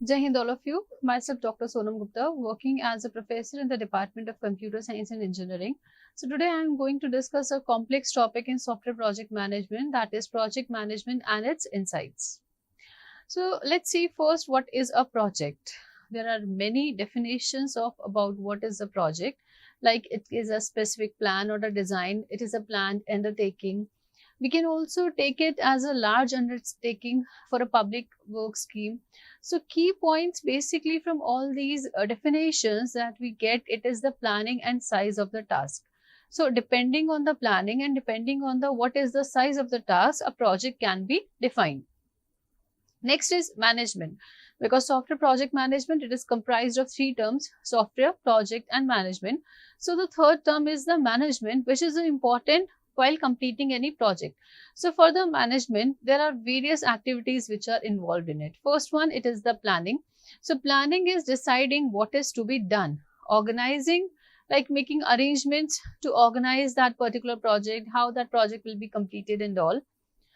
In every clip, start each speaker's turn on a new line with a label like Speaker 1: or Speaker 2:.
Speaker 1: Jai Hind all of you. Myself Dr. Sonam Gupta, working as a professor in the Department of Computer Science and Engineering. So today I am going to discuss a complex topic in software project management, that is project management and its insights. So let's see first what is a project. There are many definitions of about what is a project, like it is a specific plan or a design, it is a planned undertaking. We can also take it as a large undertaking for a public work scheme. So key points basically from all these definitions that we get, it is the planning and size of the task. So depending on the planning and depending on the what is the size of the task, a project can be defined. Next is management. Because software project management, it is comprised of three terms: software, project and management. So the third term is the management, which is important while completing any project. So for the management, there are various activities which are involved in it. First one, it is the planning. So planning is deciding what is to be done, organizing, like making arrangements to organize that particular project, how that project will be completed and all.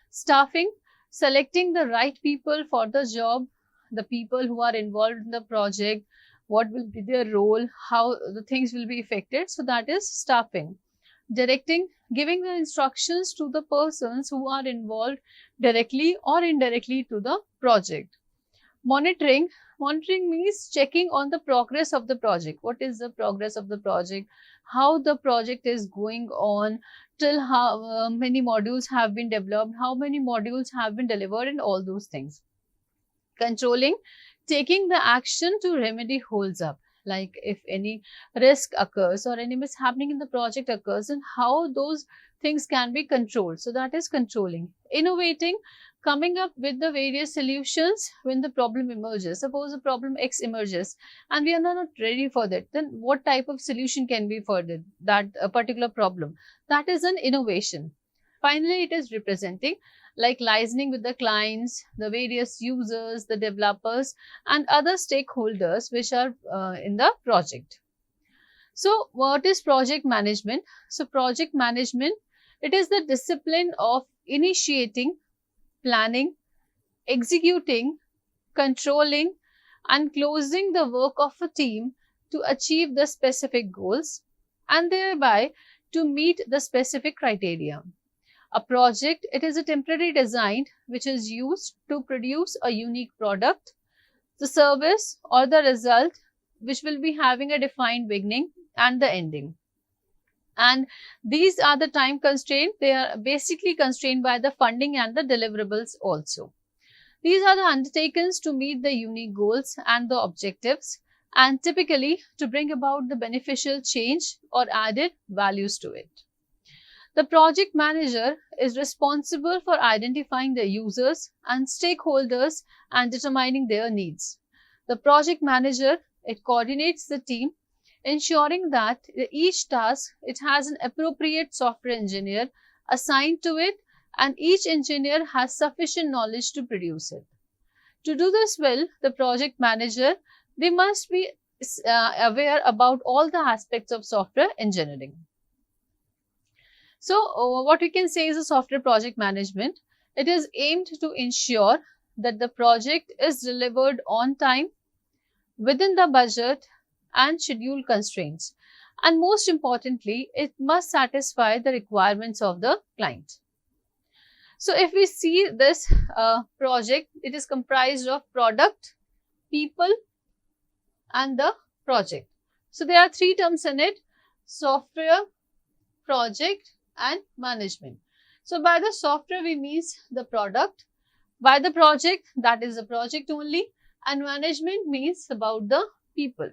Speaker 1: Staffing, selecting the right people for the job, the people who are involved in the project, what will be their role, how the things will be effected. So that is staffing. Directing, giving the instructions to the persons who are involved directly or indirectly to the project. Monitoring, monitoring means checking on the progress of the project. What is the progress of the project, how the project is going on, till how many modules have been developed, how many modules have been delivered, and all those things. Controlling, taking the action to remedy holds up, like if any risk occurs or any mishappening in the project occurs, and how those things can be controlled. So that is controlling. Innovating, coming up with the various solutions when the problem emerges. Suppose a problem X emerges and we are not ready for that, then what type of solution can be for that particular problem? That is an innovation. Finally, it is representing, like liaising with the clients, the various users, the developers and other stakeholders which are in the project. So what is project management? So project management, it is the discipline of initiating, planning, executing, controlling and closing the work of a team to achieve the specific goals and thereby to meet the specific criteria. A project, it is a temporary design which is used to produce a unique product, the service or the result which will be having a defined beginning and the ending. And these are the time constraints. They are basically constrained by the funding and the deliverables also. These are the undertakings to meet the unique goals and the objectives, and typically to bring about the beneficial change or added values to it. The project manager is responsible for identifying the users and stakeholders and determining their needs. The project manager, it coordinates the team, ensuring that each task, it has an appropriate software engineer assigned to it and each engineer has sufficient knowledge to produce it. To do this well, the project manager, they must be aware about all the aspects of software engineering. So what we can say is a software project management. It is aimed to ensure that the project is delivered on time, within the budget and schedule constraints. And most importantly, it must satisfy the requirements of the client. So if we see this project, it is comprised of product, people and the project. So there are three terms in it: software, project and management. So by the software we means the product, by the project, that is the project only, and management means about the people.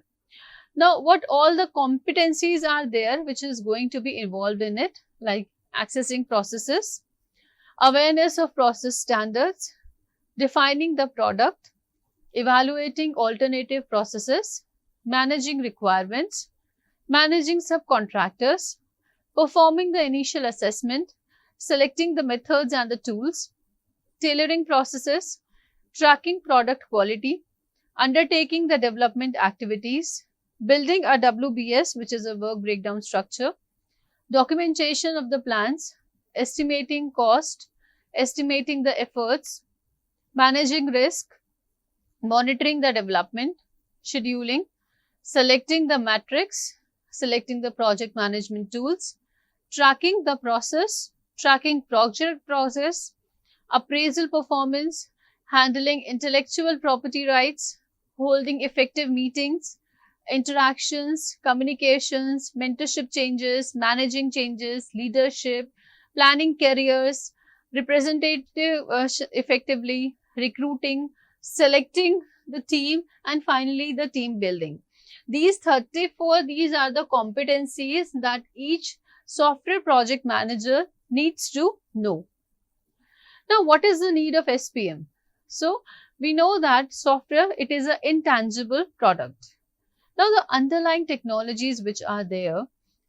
Speaker 1: Now what all the competencies are there which is going to be involved in it, like accessing processes, awareness of process standards, defining the product, evaluating alternative processes, managing requirements, managing subcontractors, performing the initial assessment, selecting the methods and the tools, tailoring processes, tracking product quality, undertaking the development activities, building a WBS, which is a work breakdown structure, documentation of the plans, estimating cost, estimating the efforts, managing risk, monitoring the development, scheduling, selecting the metrics, selecting the project management tools, tracking the process, tracking project process, appraisal performance, handling intellectual property rights, holding effective meetings, interactions, communications, mentorship changes, managing changes, leadership, planning careers, representative effectively, recruiting, selecting the team, and finally the team building. These 34, these are the competencies that each software project manager needs to know. Now, what is the need of SPM? So, we know that software, it is an intangible product. Now, the underlying technologies which are there,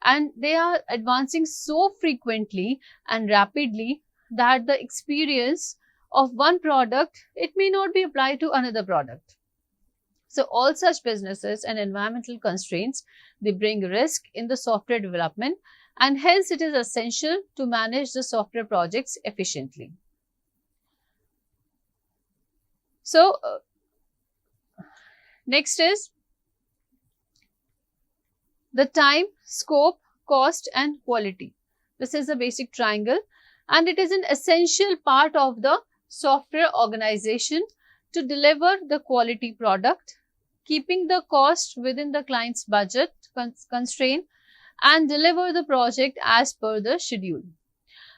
Speaker 1: and they are advancing so frequently and rapidly that the experience of one product, it may not be applied to another product. So, all such businesses and environmental constraints, they bring risk in the software development, and hence it is essential to manage the software projects efficiently. So, next is the time, scope, cost and quality. This is a basic triangle, and it is an essential part of the software organization to deliver the quality product, keeping the cost within the client's budget constraint, and deliver the project as per the schedule.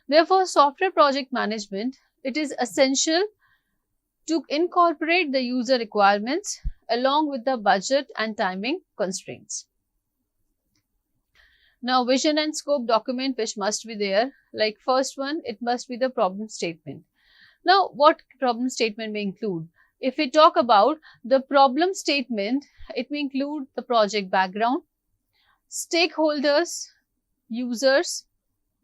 Speaker 1: Therefore, software project management, it is essential to incorporate the user requirements along with the budget and timing constraints. Now, vision and scope document which must be there, like first one, it must be the problem statement. Now, what problem statement may include? If we talk about the problem statement, it may include the project background, stakeholders, users,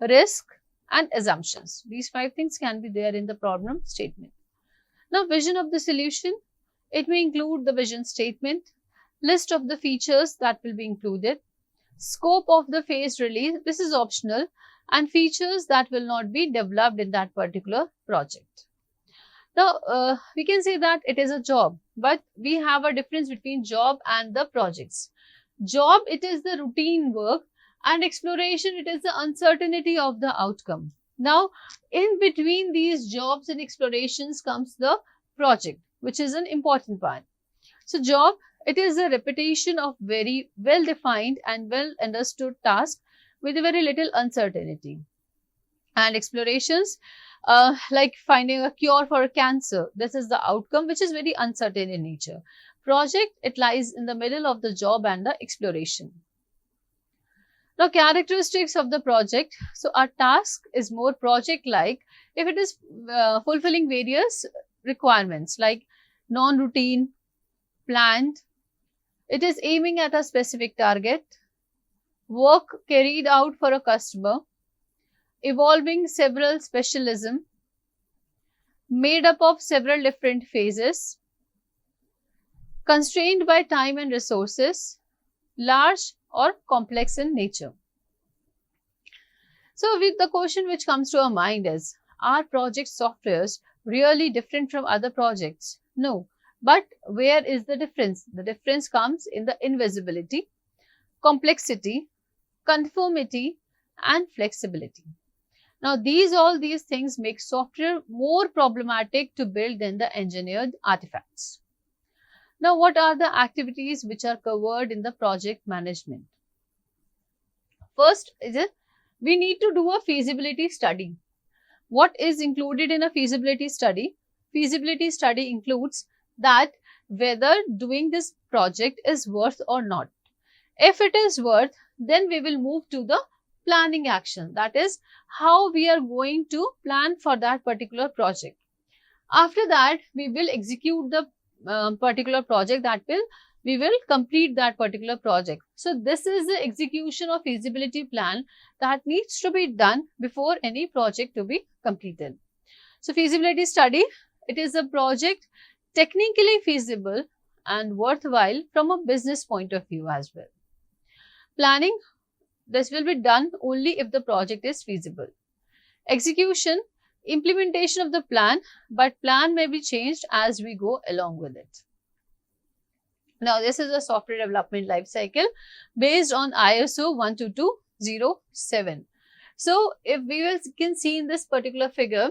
Speaker 1: risk and assumptions. These 5 things can be there in the problem statement. Now, vision of the solution, it may include the vision statement, list of the features that will be included, scope of the phased release, this is optional, and features that will not be developed in that particular project. Now, we can say that it is a job, but we have a difference between job and the projects. Job, it is the routine work, and exploration, it is the uncertainty of the outcome. Now, in between these jobs and explorations comes the project, which is an important part. So, job, it is a repetition of very well defined and well understood task with very little uncertainty. And explorations, like finding a cure for cancer, this is the outcome which is very uncertain in nature. Project, it lies in the middle of the job and the exploration. Now, characteristics of the project. So, our task is more project-like if it is fulfilling various requirements like non-routine, planned, it is aiming at a specific target, work carried out for a customer, evolving several specialism, made up of several different phases, constrained by time and resources, large or complex in nature. So, with the question which comes to our mind is, are project softwares really different from other projects? No. But where is the difference? The difference comes in the invisibility, complexity, conformity and flexibility. Now, all these things make software more problematic to build than the engineered artifacts. Now, what are the activities which are covered in the project management? First is we need to do a feasibility study. What is included in a feasibility study? Feasibility study includes that whether doing this project is worth or not. If it is worth, then we will move to the planning action. That is how we are going to plan for that particular project. After that, we will execute the particular project, we will complete that particular project. So, this is the execution of feasibility plan that needs to be done before any project to be completed. So, feasibility study, it is a project technically feasible and worthwhile from a business point of view as well. Planning, this will be done only if the project is feasible. Execution, implementation of the plan, but plan may be changed as we go along with it. Now, this is a software development life cycle based on ISO 12207. So, if we can see in this particular figure,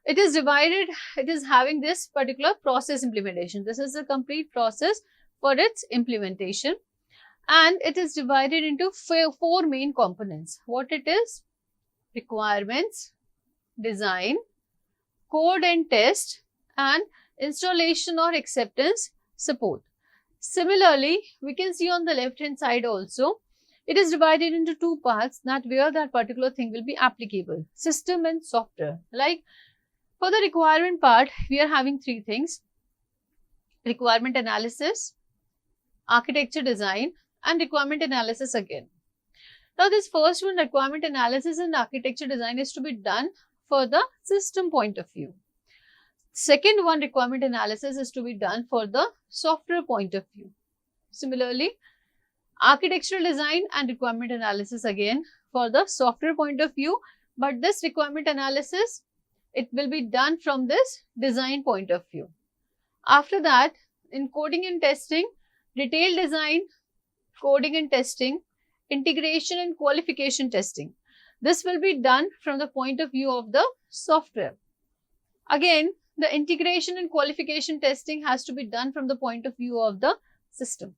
Speaker 1: it is divided, it is having this particular process implementation. This is the complete process for its implementation, and it is divided into four main components. What it is? Requirements, design, code and test, and installation or acceptance support. Similarly, we can see on the left hand side also, it is divided into two parts, that where that particular thing will be applicable, system and software. Like for the requirement part, we are having three things: requirement analysis, architecture design, and requirement analysis again. Now, this first one, requirement analysis and architecture design, is to be done for the system point of view. Second one, requirement analysis, is to be done for the software point of view. Similarly, architectural design and requirement analysis again for the software point of view, but this requirement analysis, it will be done from this design point of view. After that, in coding and testing, detailed design, coding and testing, integration and qualification testing. This will be done from the point of view of the software. Again, the integration and qualification testing has to be done from the point of view of the system.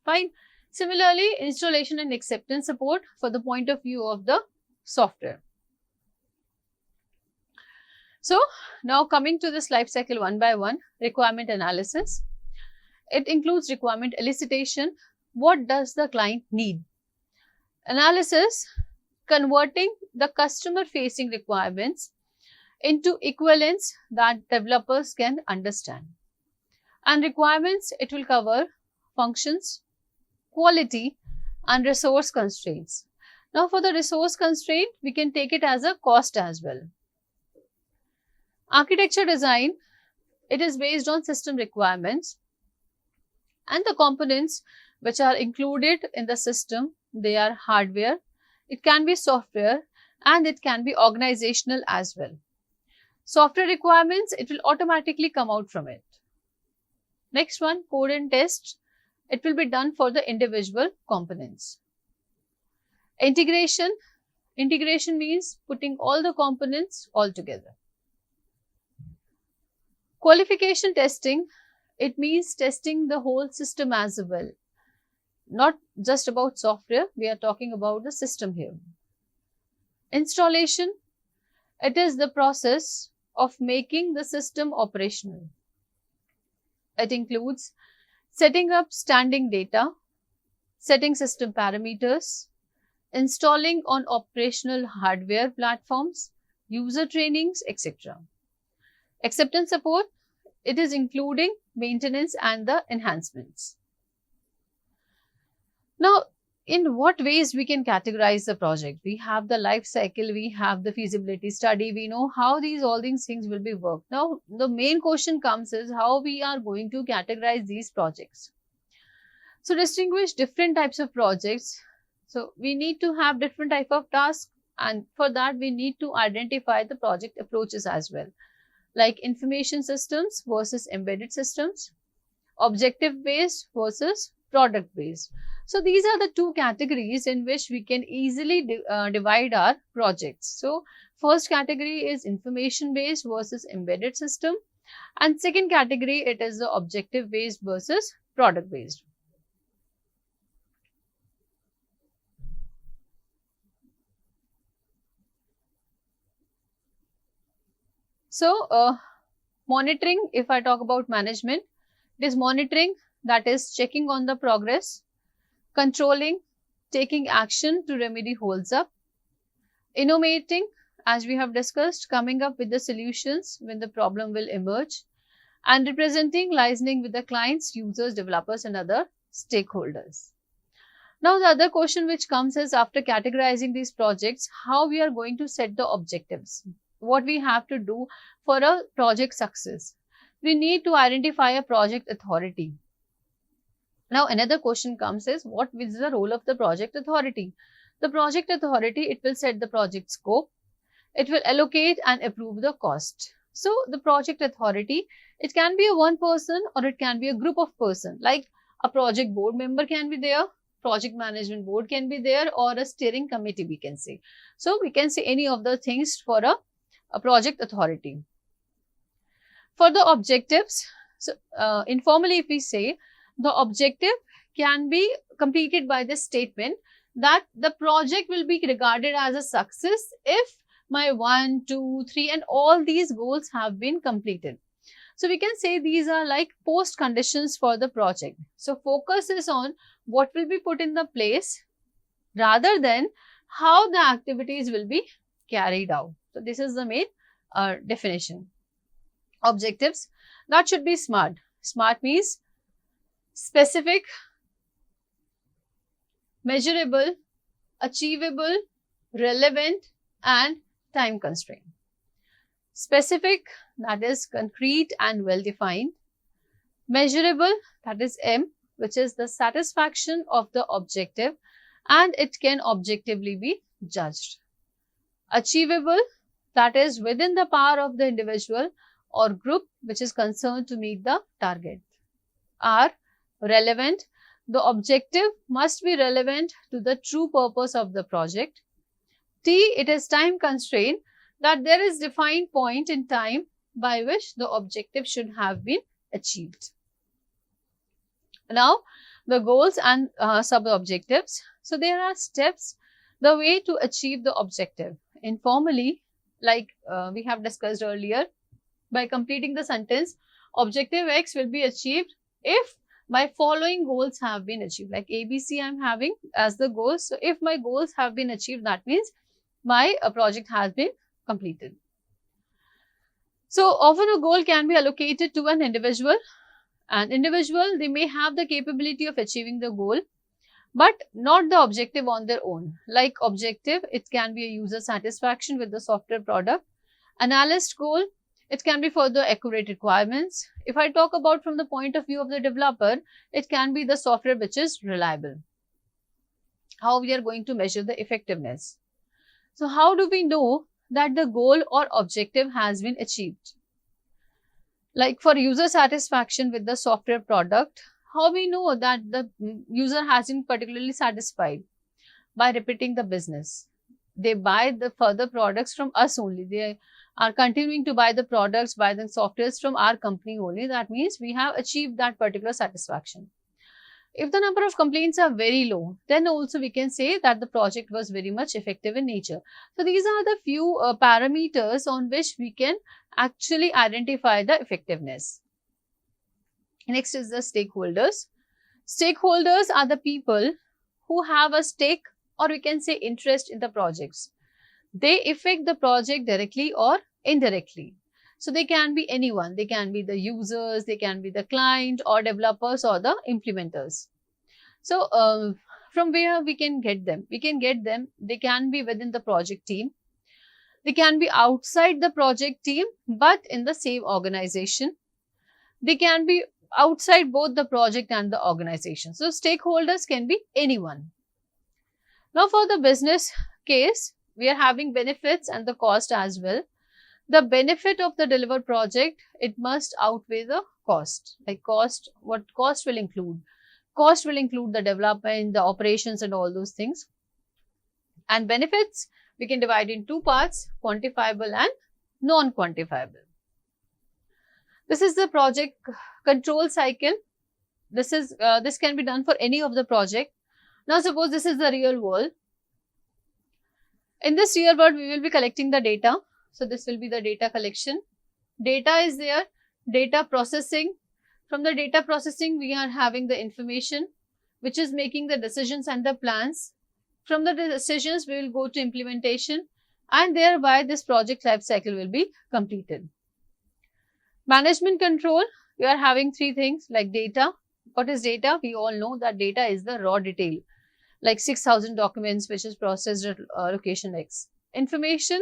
Speaker 1: Fine. Similarly, installation and acceptance support for the point of view of the software. So, now coming to this life cycle one by one, requirement analysis. It includes requirement elicitation. What does the client need? Analysis, converting the customer facing requirements into equivalents that developers can understand. And requirements, it will cover functions, quality, and resource constraints. Now, for the resource constraint, we can take it as a cost as well. Architecture design, it is based on system requirements, and the components which are included in the system, they are hardware, it can be software, and it can be organizational as well. Software requirements, it will automatically come out from it. Next one, code and test, it will be done for the individual components. Integration, integration means putting all the components all together. Qualification testing, it means testing the whole system as well. Not just about software, we are talking about the system here. Installation, it is the process of making the system operational. It includes setting up standing data, setting system parameters, installing on operational hardware platforms, user trainings, etc. Acceptance support, it is including maintenance and the enhancements. Now, in what ways we can categorize the project? We have the life cycle, we have the feasibility study, we know how all these things will be worked. Now, the main question comes is how we are going to categorize these projects. So, distinguish different types of projects. So, we need to have different type of tasks, and for that we need to identify the project approaches as well, like information systems versus embedded systems, objective based versus product based. So, these are the two categories in which we can easily divide our projects. So, first category is information based versus embedded system, and second category, it is the objective based versus product based. So, monitoring, if I talk about management, it is monitoring, that is checking on the progress, controlling, taking action to remedy holds up, innovating, as we have discussed, coming up with the solutions when the problem will emerge, and representing, liaising with the clients, users, developers, and other stakeholders. Now, the other question which comes is, after categorizing these projects, how we are going to set the objectives, what we have to do for a project success. We need to identify a project authority. Now, another question comes is, what is the role of the project authority? The project authority, it will set the project scope, it will allocate and approve the cost. So, the project authority, it can be a one person or it can be a group of person. Like A project board member can be there, project management board can be there, or a steering committee we can say. So we can say any of the things for a project authority. For the objectives, so informally if we say, the objective can be completed by this statement that the project will be regarded as a success if my 1, 2, 3 and all these goals have been completed. So we can say these are like post conditions for the project. So focus is on what will be put in the place rather than how the activities will be carried out. So this is the main definition. Objectives, that should be SMART. SMART means specific, measurable, achievable, relevant and time constraint. Specific, that is concrete and well defined. Measurable, that is M, which is the satisfaction of the objective and it can objectively be judged. Achievable, that is within the power of the individual or group which is concerned to meet the target. R, relevant, the objective must be relevant to the true purpose of the project. T, it is time constraint, that there is defined point in time by which the objective should have been achieved. Now, the goals and sub-objectives. So, there are steps, the way to achieve the objective. Informally, like we have discussed earlier, by completing the sentence, objective X will be achieved if my following goals have been achieved. Like ABC I am having as the goals. So, if my goals have been achieved, that means my project has been completed. So, often a goal can be allocated to an individual. An individual, they may have the capability of achieving the goal, but not the objective on their own. Like objective, it can be a user satisfaction with the software product. Analyst goal, it can be for the accurate requirements. If I talk about from the point of view of the developer, it can be the software which is reliable. How we are going to measure the effectiveness. So, how do we know that the goal or objective has been achieved? Like for user satisfaction with the software product, how we know that the user has been particularly satisfied? By repeating the business. They buy the further products from us only. They are continuing to buy the products, buy the softwares from our company only. That means we have achieved that particular satisfaction. If the number of complaints are very low, then also we can say that the project was very much effective in nature. So, these are the few parameters on which we can actually identify the effectiveness. Next is the stakeholders. Stakeholders are the people who have a stake or we can say interest in the projects. They affect the project directly or indirectly. So, they can be anyone, they can be the users, they can be the client or developers or the implementers. So, from where we can get them? We can get them, they can be within the project team, they can be outside the project team but in the same organization, they can be outside both the project and the organization. So, stakeholders can be anyone. Now, for the business case, we are having benefits and the cost as well. The benefit of the delivered project, it must outweigh the cost. Like cost, what cost will include? Cost will include the development, the operations and all those things. And benefits, we can divide in two parts, quantifiable and non-quantifiable. This is the project control cycle. This can be done for any of the project. Now, suppose this is the real world. In this real world, we will be collecting the data. So, this will be the data collection. Data is there, data processing. From the data processing, we are having the information which is making the decisions and the plans. From the decisions, we will go to implementation and thereby this project life cycle will be completed. Management control, we are having three things like data. What is data? We all know that data is the raw detail, like 6,000 documents which is processed at location X. Information,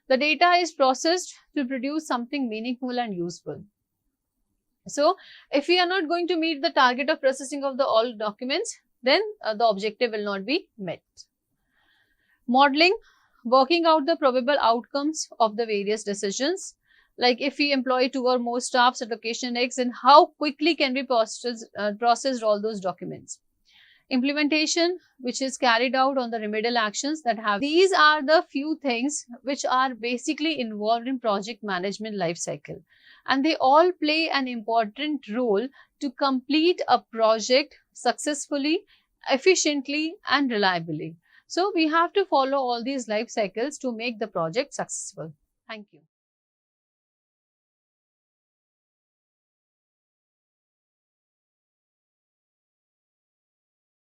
Speaker 1: the data is processed to produce something meaningful and useful. So, if we are not going to meet the target of processing of the all documents, then the objective will not be met. Modeling, working out the probable outcomes of the various decisions. Like if we employ 2 or more staffs at location X, and how quickly can we process all those documents. Implementation, which is carried out on the remedial actions that have. These are the few things which are basically involved in project management life cycle, and they all play an important role to complete a project successfully, efficiently and reliably. So we have to follow all these life cycles to make the project successful. Thank you.